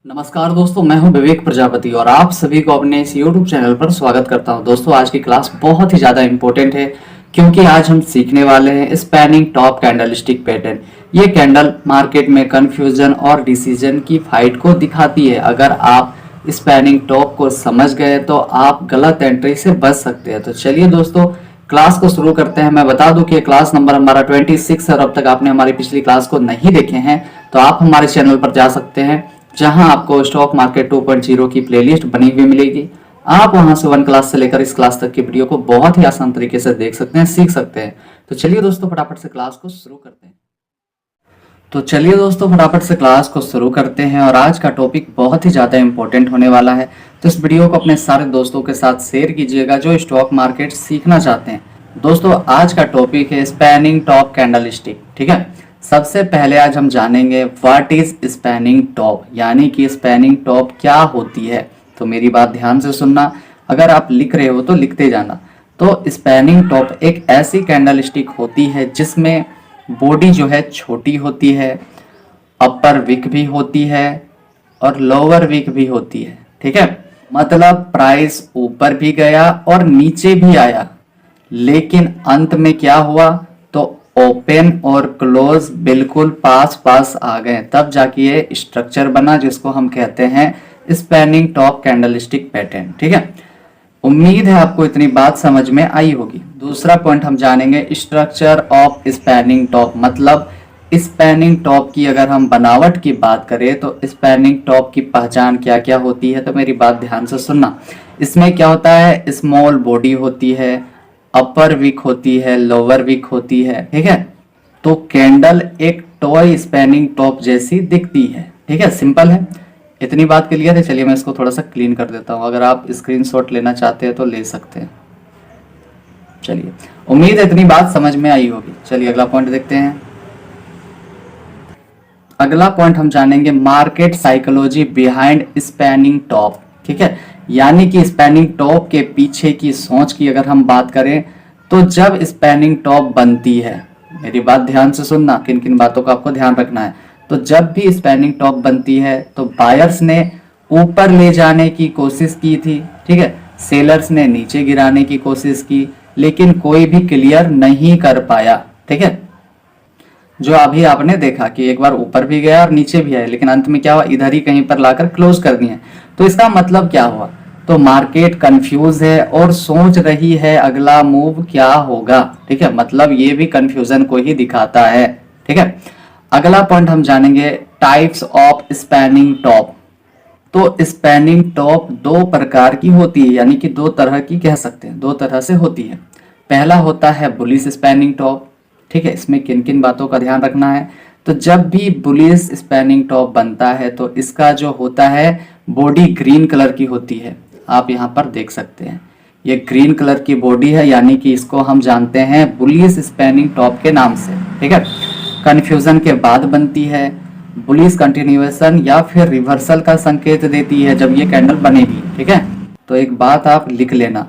नमस्कार दोस्तों, मैं हूं विवेक प्रजापति और आप सभी को अपने इस YouTube चैनल पर स्वागत करता हूं। दोस्तों, आज की क्लास बहुत ही ज़्यादा इम्पोर्टेंट है क्योंकि आज हम सीखने वाले हैं स्पैनिंग टॉप कैंडलस्टिक पैटर्न। ये कैंडल मार्केट में कंफ्यूजन और डिसीजन की फाइट को दिखाती है। अगर आप स्पैनिंग टॉप को समझ गए तो आप गलत एंट्री से बच सकते हैं। तो चलिए दोस्तों, क्लास को शुरू करते हैं। मैं बता दूं कि क्लास नंबर हमारा 26 और अब तक आपने हमारी पिछली क्लास को नहीं देखे हैं तो आप हमारे चैनल पर जा सकते हैं, जहां आपको स्टॉक मार्केट 2.0 की प्लेलिस्ट बनी हुई मिलेगी। आप वहां से 1 क्लास से लेकर इस क्लास तक की वीडियो को बहुत ही आसान तरीके से देख सकते हैं, सीख सकते हैं। तो चलिए दोस्तों, फटाफट से क्लास को शुरू करते हैं। और आज का टॉपिक बहुत ही ज़्यादा इंपॉर्टेंट होने वाला है। तो इस वीडियो को अपने सारे दोस्तों के साथ शेयर कीजिएगा जो स्टॉक मार्केट सीखना चाहते हैं। दोस्तों, आज का टॉपिक है स्पैनिंग टॉप कैंडलस्टिक। ठीक है, सबसे पहले आज हम जानेंगे व्हाट इज स्पैनिंग टॉप, यानी कि स्पैनिंग टॉप क्या होती है। तो मेरी बात ध्यान से सुनना, अगर आप लिख रहे हो तो लिखते जाना। तो स्पैनिंग टॉप एक ऐसी कैंडलस्टिक होती है जिसमें बॉडी जो है छोटी होती है, अपर विक भी होती है और लोअर विक भी होती है। ठीक है, मतलब प्राइस ऊपर भी गया और नीचे भी आया, लेकिन अंत में क्या हुआ तो ओपन और क्लोज बिल्कुल पास पास आ गए, तब जाके ये स्ट्रक्चर बना जिसको हम कहते हैं स्पैनिंग टॉप कैंडलस्टिक पैटर्न। ठीक है, उम्मीद है आपको इतनी बात समझ में आई होगी। दूसरा पॉइंट हम जानेंगे स्ट्रक्चर ऑफ स्पैनिंग टॉप, मतलब स्पैनिंग टॉप की अगर हम बनावट की बात करें तो स्पैनिंग टॉप की पहचान क्या क्या होती है। तो मेरी बात ध्यान से सुनना। इसमें क्या होता है, स्मॉल बॉडी होती है, अपर विक होती है, लोअर विक होती है। ठीक है, तो कैंडल एक टॉय स्पैनिंग टॉप जैसी दिखती है। ठीक है, सिंपल है, इतनी बात क्लियर है। चलिए मैं इसको थोड़ा सा क्लीन कर देता हूं, अगर आप स्क्रीनशॉट लेना चाहते हैं तो ले सकते हैं। चलिए, उम्मीद है इतनी बात समझ में आई होगी। चलिए अगला पॉइंट देखते हैं। अगला पॉइंट हम जानेंगे market psychology behind spanning top. ठीक है, यानी कि स्पैनिंग टॉप के पीछे की सोच की अगर हम बात करें तो जब स्पैनिंग टॉप बनती है, मेरी बात ध्यान से सुनना, किन किन बातों का आपको ध्यान रखना है। तो जब भी स्पैनिंग टॉप बनती है तो बायर्स ने ऊपर ले जाने की कोशिश की थी, ठीक है, सेलर्स ने नीचे गिराने की कोशिश की, लेकिन कोई भी क्लियर नहीं कर पाया। ठीक है, जो अभी आपने देखा कि एक बार ऊपर भी गया और नीचे भी आया, लेकिन अंत में क्या हुआ, इधर ही कहीं पर लाकर क्लोज कर दिए। तो इसका मतलब क्या हुआ, तो मार्केट कंफ्यूज है और सोच रही है अगला मूव क्या होगा। ठीक है, मतलब ये भी कंफ्यूजन को ही दिखाता है। ठीक है, अगला पॉइंट हम जानेंगे टाइप्स ऑफ स्पैनिंग टॉप। तो स्पैनिंग टॉप दो प्रकार की होती है, यानी कि दो तरह की कह सकते हैं, दो तरह से होती है। पहला होता है बुलिश स्पैनिंग टॉप। ठीक है, इसमें किन किन बातों का ध्यान रखना है, तो जब भी बुलिश स्पैनिंग टॉप बनता है तो इसका जो होता है बॉडी ग्रीन कलर की होती है। आप यहाँ पर देख सकते हैं ये ग्रीन कलर की बॉडी है, यानी कि इसको हम जानते हैं बुलिश स्पैनिंग टॉप के नाम से। ठीक है, कंफ्यूजन के बाद बनती है, बुलिश कंटिन्यूएशन या फिर रिवर्सल का संकेत देती है जब ये कैंडल बनेगी। ठीक है, तो एक बात आप लिख लेना,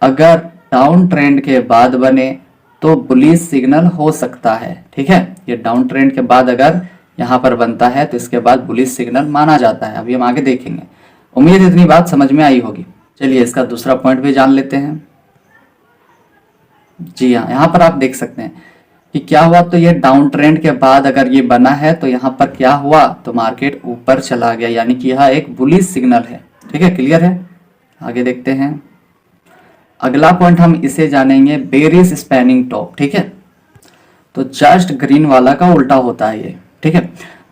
अगर डाउन ट्रेंड के बाद बने तो बुलिश सिग्नल हो सकता है। ठीक है, ये डाउन ट्रेंड के बाद अगर यहाँ पर बनता है तो इसके बाद बुलिश सिग्नल माना जाता है। अभी हम आगे देखेंगे। उम्मीद इतनी बात समझ में आई होगी। चलिए इसका दूसरा पॉइंट भी जान लेते हैं। जी हाँ, यहाँ पर आप देख सकते हैं कि क्या हुआ, तो ये डाउन ट्रेंड के बाद अगर ये बना है तो यहाँ पर क्या हुआ, तो मार्केट ऊपर चला गया, यानी कि यह एक बुलिश सिग्नल है। ठीक है, क्लियर है, आगे देखते हैं। अगला पॉइंट हम इसे जानेंगे बेरिश स्पैनिंग टॉप। ठीक है, तो जस्ट ग्रीन वाला का उल्टा होता है ये। ठीक है,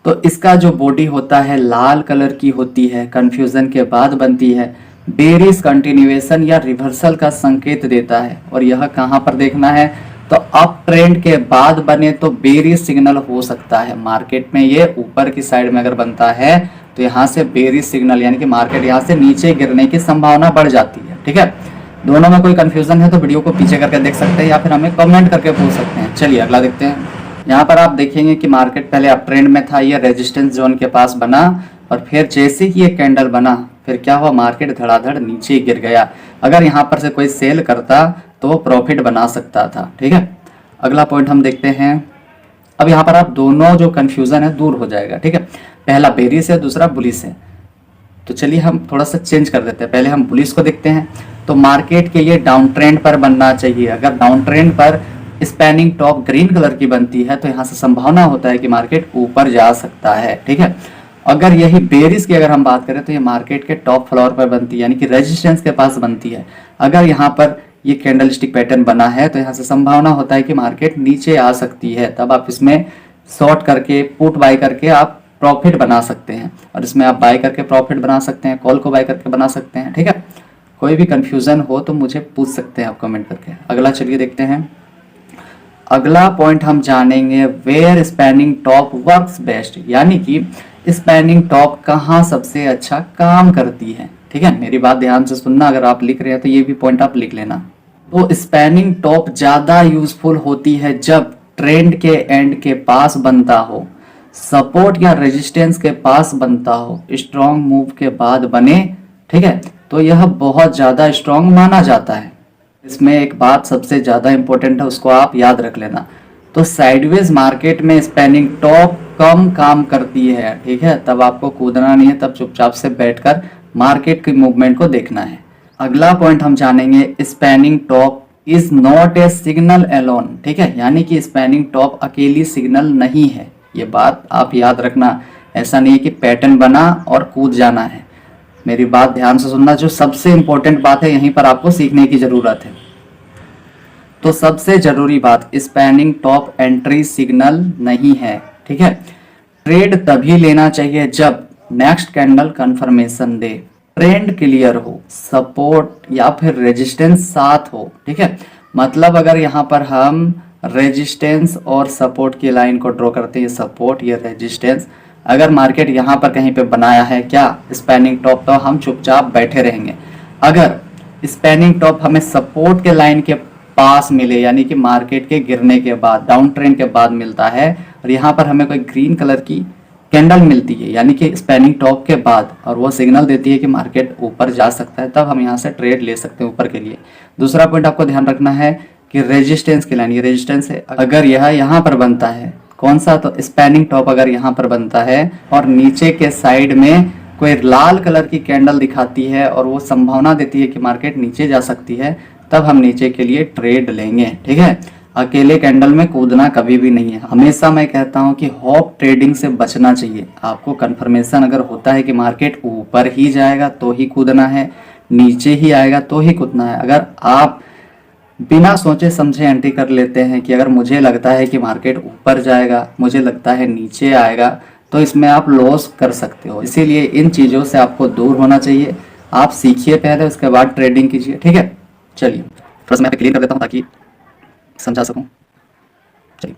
तो इसका जो बॉडी होता है लाल कलर की होती है, कंफ्यूजन के बाद बनती है, बेरिश कंटिन्यूएशन या रिवर्सल का संकेत देता है। और यह कहां पर देखना है, तो अप ट्रेंड के बाद बने तो बेरिश सिग्नल हो सकता है। मार्केट में ये ऊपर की साइड में अगर बनता है तो यहाँ से बेरिश सिग्नल, यानी कि मार्केट यहाँ से नीचे गिरने की संभावना बढ़ जाती है। ठीक है, दोनों में कोई कंफ्यूजन है तो वीडियो को पीछे करके देख सकते हैं या फिर हमें कमेंट करके पूछ सकते हैं। चलिए अगला देखते हैं। यहाँ पर आप देखेंगे कि मार्केट पहले अप ट्रेंड में था, ये रेजिस्टेंस जोन के पास बना और फिर जैसे कि ये कैंडल बना फिर क्या हुआ, मार्केट धड़ाधड़ नीचे गिर गया। अगर यहाँ पर से कोई सेल करता तो वो प्रॉफिट बना सकता था। ठीक है, अगला पॉइंट हम देखते हैं। अब यहाँ पर आप दोनों जो कंफ्यूजन है दूर हो जाएगा। ठीक है, पहला बेरिश है, दूसरा बुलिश है। तो चलिए हम थोड़ा सा चेंज कर देते हैं, पहले हम बुलिश को देखते हैं। तो मार्केट के लिए डाउन ट्रेंड पर बनना चाहिए। अगर डाउन ट्रेंड पर स्पैनिंग टॉप ग्रीन कलर की बनती है तो यहाँ से संभावना होता है कि मार्केट ऊपर जा सकता है, ठीक है। अगर यही बेरिश की अगर हम बात करें तो ये मार्केट के टॉप फ्लोर पर बनती है, यानी कि रेजिस्टेंस के पास बनती है। अगर यहाँ पर ये कैंडलस्टिक पैटर्न बना है तो यहाँ से संभावना होता है कि मार्केट नीचे आ सकती है। तब आप इसमें शॉर्ट करके पुट बाय करके आप प्रॉफिट बना सकते हैं, और इसमें आप बाय करके प्रॉफिट बना सकते हैं, कॉल को बाय करके बना सकते हैं, ठीक है। कोई भी कंफ्यूजन हो तो मुझे पूछ सकते हैं आप कमेंट करके। अगला चलिए देखते हैं। अगला पॉइंट हम जानेंगे where spanning top works best, यानी कि स्पैनिंग टॉप कहाँ सबसे अच्छा काम करती है, ठीक है। मेरी बात ध्यान से सुनना, अगर आप लिख रहे हैं तो ये भी पॉइंट आप लिख लेना। तो स्पैनिंग टॉप ज्यादा यूजफुल होती है जब ट्रेंड के एंड के पास बनता हो, सपोर्ट या रेजिस्टेंस के पास बनता हो, स्ट्रॉन्ग मूव के बाद बने, ठीक है। तो यह बहुत ज्यादा स्ट्रॉन्ग माना जाता है। इसमें एक बात सबसे ज्यादा इंपॉर्टेंट है, उसको आप याद रख लेना। तो साइडवेज मार्केट में स्पैनिंग टॉप कम काम करती है, ठीक है। तब आपको कूदना नहीं है, तब चुपचाप से बैठकर मार्केट की मूवमेंट को देखना है। अगला पॉइंट हम जानेंगे spanning top is not a signal alone, ठीक है। यानी कि स्पैनिंग टॉप अकेली सिग्नल नहीं है, ये बात आप याद रखना। ऐसा नहीं है कि पैटर्न बना और कूद जाना है। मेरी बात ध्यान से सुनना, जो सबसे इंपॉर्टेंट बात है यहीं पर आपको सीखने की जरूरत है। तो सबसे जरूरी बात, स्पैनिंग टॉप एंट्री सिग्नल नहीं है, ठीक है। ट्रेड तभी लेना चाहिए जब नेक्स्ट कैंडल कंफर्मेशन दे, ट्रेंड क्लियर हो, सपोर्ट या फिर रेजिस्टेंस साथ हो, ठीक है। मतलब अगर यहाँ पर हम रेजिस्टेंस और सपोर्ट की लाइन को ड्रॉ करते हैं, सपोर्ट या रेजिस्टेंस, अगर मार्केट यहाँ पर कहीं पे बनाया है क्या स्पैनिंग टॉप, तो हम चुपचाप बैठे रहेंगे। अगर स्पैनिंग टॉप हमें सपोर्ट के लाइन के पास मिले, यानी कि मार्केट के गिरने के बाद, डाउन ट्रेंड के बाद मिलता है, और यहाँ पर हमें कोई ग्रीन कलर की कैंडल मिलती है यानी कि स्पैनिंग टॉप के बाद, और वो सिग्नल देती है कि मार्केट ऊपर जा सकता है, तब हम यहाँ से ट्रेड ले सकते हैं ऊपर के लिए। दूसरा पॉइंट आपको ध्यान रखना है कि रेजिस्टेंस की लाइन, ये रेजिस्टेंस है, अगर यह यहाँ पर बनता है, कौन सा, तो स्पैनिंग टॉप अगर यहाँ पर बनता है और नीचे के साइड में कोई लाल कलर की कैंडल दिखाती है और वो संभावना देती है कि मार्केट नीचे जा सकती है, तब हम नीचे के लिए ट्रेड लेंगे, ठीक है। अकेले कैंडल में कूदना कभी भी नहीं है। हमेशा मैं कहता हूं कि हॉप ट्रेडिंग से बचना चाहिए। आपको कंफर्मेशन अगर होता है कि मार्केट ऊपर ही जाएगा तो ही कूदना है, नीचे ही आएगा तो ही कूदना है। अगर आप बिना सोचे समझे एंट्री कर लेते हैं कि अगर मुझे लगता है कि मार्केट ऊपर जाएगा, मुझे लगता है नीचे आएगा, तो इसमें आप लॉस कर सकते हो। इसीलिए इन चीज़ों से आपको दूर होना चाहिए। आप सीखिए पहले, उसके बाद ट्रेडिंग कीजिए, ठीक है। चलिए थोड़ा सा मैं क्लियर कर देता हूँ ताकि समझा सकूं। चलिए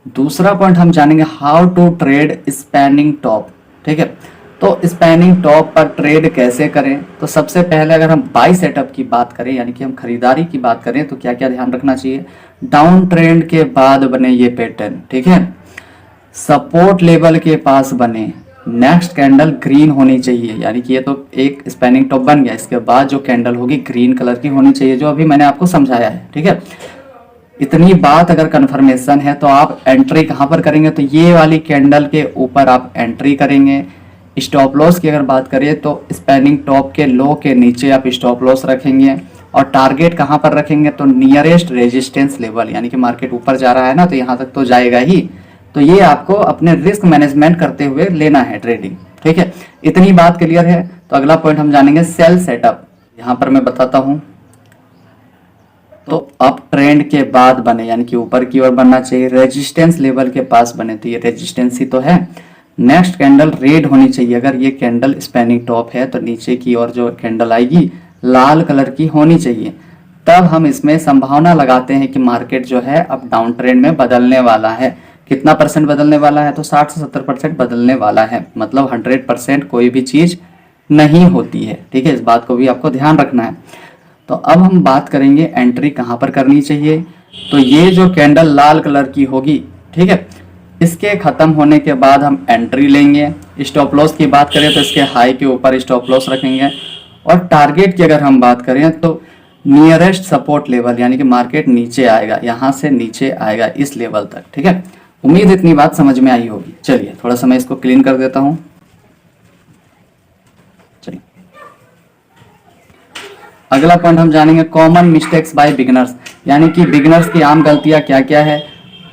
दूसरा पॉइंट हम जानेंगे, how to trade spanning top, ठीक है। तो स्पैनिंग टॉप पर ट्रेड कैसे करें, तो सबसे पहले अगर हम बाई सेटअप की बात करें, यानी कि हम खरीदारी की बात करें, तो क्या क्या ध्यान रखना चाहिए। डाउन ट्रेंड के बाद बने ये पैटर्न, ठीक है, सपोर्ट लेवल के पास बने, नेक्स्ट कैंडल ग्रीन होनी चाहिए, यानी कि ये तो एक स्पैनिंग टॉप बन गया, इसके बाद जो कैंडल होगी ग्रीन कलर की होनी चाहिए, जो अभी मैंने आपको समझाया है, ठीक है। इतनी बात अगर कंफर्मेशन है तो आप एंट्री कहां पर करेंगे, तो ये वाली कैंडल के ऊपर आप एंट्री करेंगे। स्टॉप लॉस की अगर बात करें तो स्पैनिंग टॉप के लो के नीचे आप स्टॉप लॉस रखेंगे, और टारगेट कहां पर रखेंगे, तो नियरेस्ट रेजिस्टेंस लेवल, यानी कि मार्केट ऊपर जा रहा है ना, तो यहां तक तो जाएगा ही, तो ये आपको अपने रिस्क मैनेजमेंट करते हुए लेना है ट्रेडिंग, ठीक है। इतनी बात क्लियर है। तो अगला पॉइंट हम जानेंगे सेल सेटअप। यहां पर मैं बताता हूं, तो अप ट्रेंड के बाद बने, यानी कि ऊपर की ओर बनना चाहिए, रेजिस्टेंस लेवल के पास बने, तो ये रेजिस्टेंस ही तो है। नेक्स्ट कैंडल रेड होनी चाहिए, अगर ये कैंडल स्पैनिंग टॉप है तो नीचे की ओर जो कैंडल आएगी लाल कलर की होनी चाहिए, तब हम इसमें संभावना लगाते हैं कि मार्केट जो है अब डाउन ट्रेंड में बदलने वाला है। कितना परसेंट बदलने वाला है, तो 60 से 70% बदलने वाला है, मतलब 100% कोई भी चीज नहीं होती है, ठीक है। इस बात को भी आपको ध्यान रखना है। तो अब हम बात करेंगे एंट्री कहां पर करनी चाहिए। तो ये जो कैंडल लाल कलर की होगी, ठीक है, इसके खत्म होने के बाद हम एंट्री लेंगे। स्टॉप लॉस की बात करें तो इसके हाई के ऊपर स्टॉप लॉस रखेंगे, और टारगेट की अगर हम बात करें तो नियरेस्ट सपोर्ट लेवल, यानी कि मार्केट नीचे आएगा, यहां से नीचे आएगा इस लेवल तक, ठीक है। उम्मीद इतनी बात समझ में आई होगी। चलिए थोड़ा सा मैं इसको क्लीन कर देता हूं। अगला पॉइंट हम जानेंगे कॉमन मिस्टेक्स बाय बिगिनर्स, यानी कि बिगिनर्स की आम गलतियां क्या क्या है।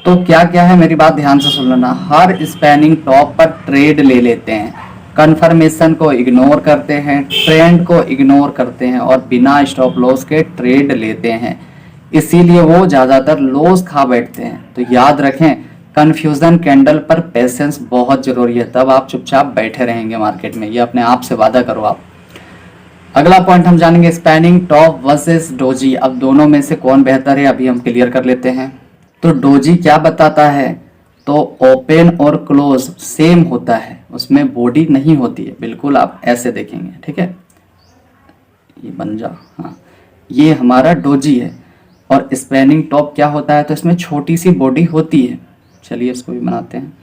तो क्या क्या है, मेरी बात ध्यान से सुन लेना। हर स्पैनिंग टॉप पर ट्रेड ले लेते हैं, कंफर्मेशन को इग्नोर करते हैं, ट्रेंड को इग्नोर करते हैं और बिना स्टॉप लॉस के ट्रेड लेते हैं, इसीलिए वो ज्यादातर लॉस खा बैठते हैं। तो याद रखें, कंफ्यूजन कैंडल पर पेशेंस बहुत जरूरी है, तब आप चुपचाप बैठे रहेंगे मार्केट में, ये अपने आप से वादा करो आप। अगला पॉइंट हम जानेंगे स्पैनिंग टॉप वर्सेस डोजी। अब दोनों में से कौन बेहतर है अभी हम क्लियर कर लेते हैं। तो डोजी क्या बताता है, तो ओपन और क्लोज सेम होता है, उसमें बॉडी नहीं होती है, बिल्कुल आप ऐसे देखेंगे, ठीक है, ये बन जा, हाँ ये हमारा डोजी है। और स्पैनिंग टॉप क्या होता है, तो इसमें छोटी सी बॉडी होती है। चलिए इसको भी बनाते हैं,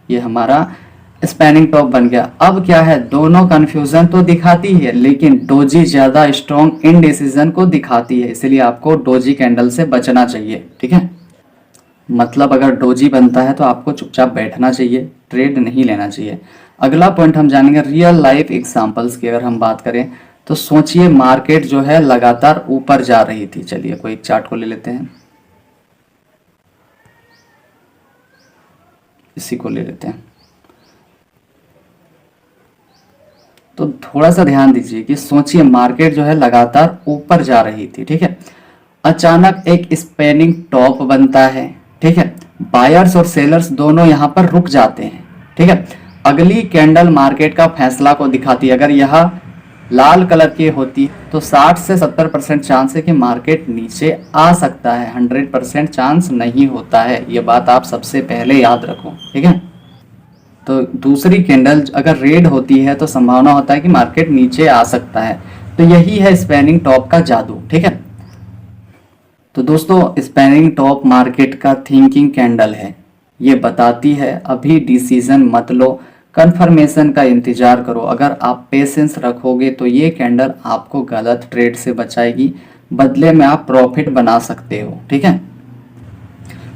ये हमारा स्पैनिंग टॉप बन गया। अब क्या है, दोनों कंफ्यूजन तो दिखाती है, लेकिन डोजी ज्यादा स्ट्रॉन्ग इनडिसीजन को दिखाती है, इसलिए आपको डोजी कैंडल से बचना चाहिए, ठीक है। मतलब अगर डोजी बनता है तो आपको चुपचाप बैठना चाहिए, ट्रेड नहीं लेना चाहिए। अगला पॉइंट हम जानेंगे रियल लाइफ एग्जांपल्स की। अगर हम बात करें तो सोचिए मार्केट जो है लगातार ऊपर जा रही थी। चलिए कोई एक चार्ट को ले लेते हैं, इसी को ले लेते हैं। तो थोड़ा सा ध्यान दीजिए कि सोचिए मार्केट जो है लगातार ऊपर जा रही थी, ठीक है। अचानक एक स्पैनिंग टॉप बनता है, ठीक है, बायर्स और सेलर्स दोनों यहां पर रुक जाते हैं, ठीक है। अगली कैंडल मार्केट का फैसला को दिखाती है। अगर यह लाल कलर की होती तो 60 से 70% चांस है कि मार्केट नीचे आ सकता है, 100% चांस नहीं होता है, ये बात आप सबसे पहले याद रखो, ठीक है। तो दूसरी कैंडल अगर रेड होती है तो संभावना होता है कि मार्केट नीचे आ सकता है। तो यही है स्पैनिंग टॉप का जादू, ठीक है। तो दोस्तों स्पैनिंग टॉप मार्केट का थिंकिंग कैंडल है, ये बताती है अभी डिसीजन मत लो, कंफर्मेशन का इंतजार करो। अगर आप पेशेंस रखोगे तो ये कैंडल आपको गलत ट्रेड से बचाएगी, बदले में आप प्रॉफिट बना सकते हो, ठीक है।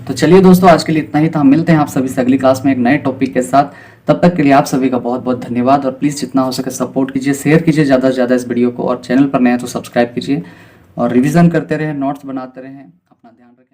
तो चलिए दोस्तों आज के लिए इतना ही था, हम मिलते हैं आप सभी से अगली क्लास में एक नए टॉपिक के साथ। तब तक के लिए आप सभी का बहुत बहुत धन्यवाद और प्लीज़ जितना हो सके सपोर्ट कीजिए, शेयर कीजिए ज़्यादा से ज़्यादा इस वीडियो को, और चैनल पर नए हैं तो सब्सक्राइब कीजिए और रिवीजन करते रहें, नोट्स बनाते रहें। अपना ध्यान रखें।